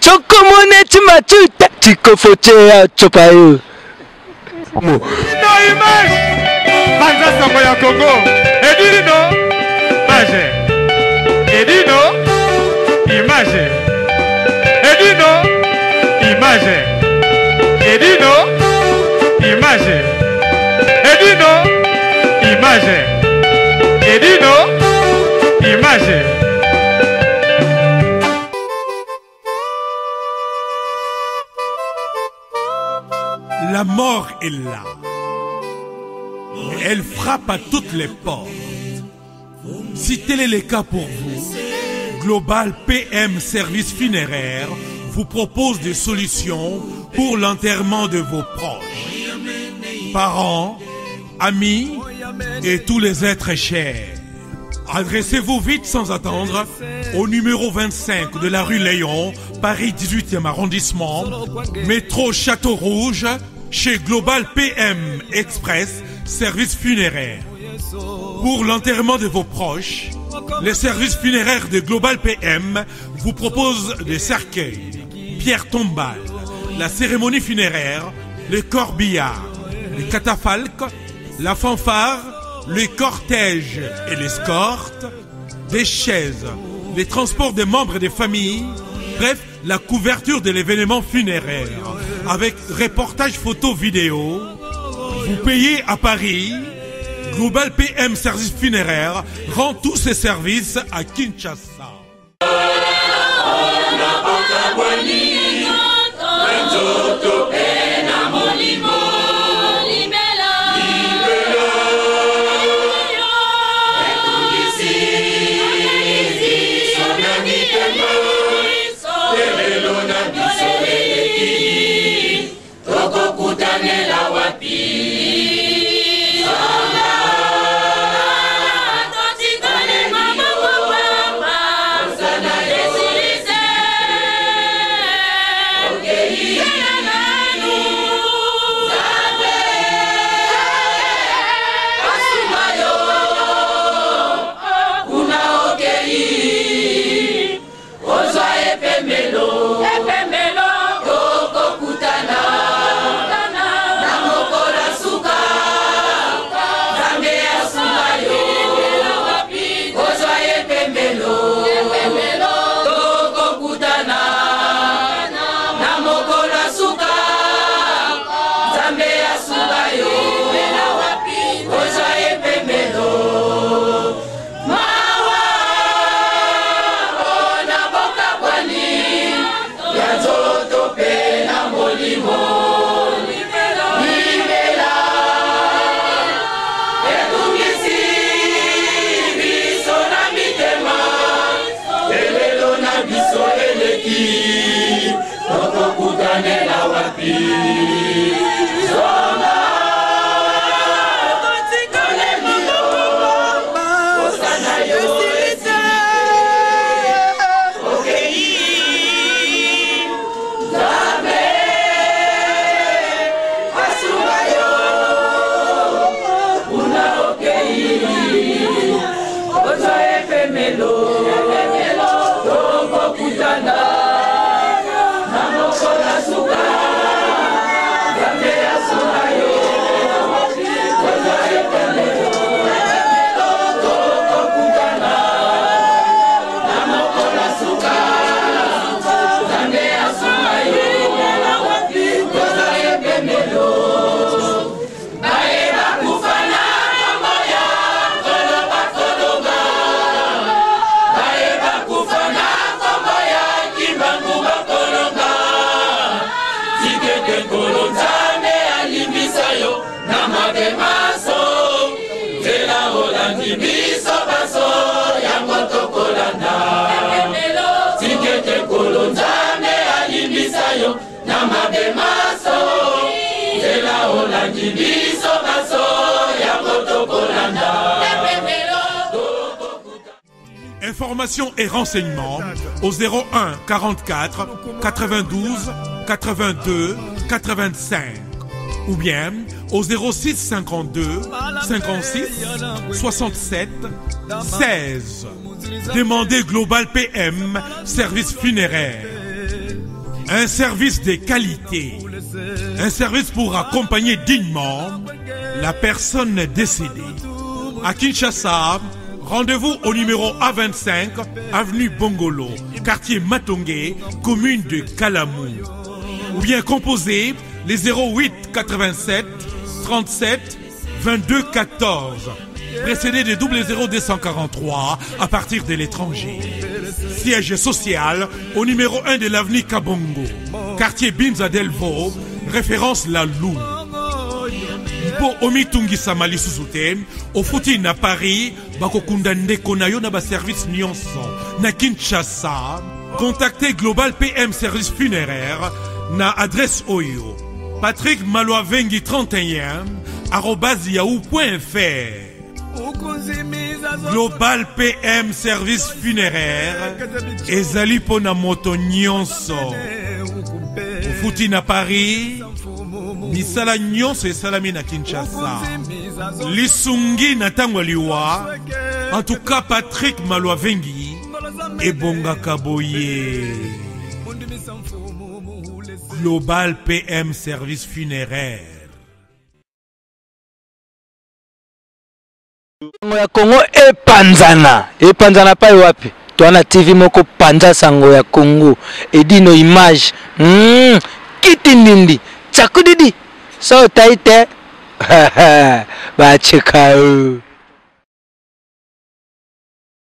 Chokomone chimachuta chikofochea chopayo. No image. Banza Samba ya Congo. Edino. Image. Edino. Image. Edino. Image. Edino. Image. Edino. Image. Edino. Image. La mort est là. Elle frappe à toutes les portes. Si tel est le cas pour vous, Global PM Service Funéraire vous propose des solutions pour l'enterrement de vos proches, parents, amis et tous les êtres chers. Adressez-vous vite sans attendre au numéro 25 de la rue Léon, Paris 18e arrondissement, métro Château Rouge, chez Global PM Express, service funéraire. Pour l'enterrement de vos proches, les services funéraires de Global PM vous proposent des cercueils, pierres tombales, la cérémonie funéraire, le corbillard, les catafalques, la fanfare, les cortèges et l'escorte, des chaises, les transports des membres des familles, bref, la couverture de l'événement funéraire, avec reportage photo vidéo. Vous payez à Paris. Global PM Service Funéraire rend tous ses services à Kinshasa. Informations et renseignements au 01 44 92 82 85 ou bien au 06 52 56 67 16. Demandez Global PM Service Funéraire. Un service de qualité. Un service pour accompagner dignement la personne décédée. À Kinshasa, rendez-vous au numéro A25, avenue Bongolo, quartier Matongé, commune de Kalamou. Ou bien composez les 08 87 37 22 14, précédé de 00243 à partir de l'étranger. Siège social au numéro 1 de l'avenue Kabongo, quartier Binza Delvo, référence La Lou. Po omitungi samali susute, au fouti na Paris, bakokunda ndeko na yo na ba service nyonso. Na Kinshasa, contactez Global PM Service Funéraire na adresse Oyo. Patrick Maloavengi 31 @yahoo.fr. Global PM Service Funéraire ezali pona moto nyonso. Fouti na Paris, misala nyonso esalami na Kinshasa. Lisungi na tango liwa, en tout cas Patrick Maloavengi ebonga kaboye. Global PM Service Funéraire. Sango ya Congo epanzana pa wapi? Tuana TV moko panza sango ya Congo edino image kitindindi chakudidi so taite ba cheka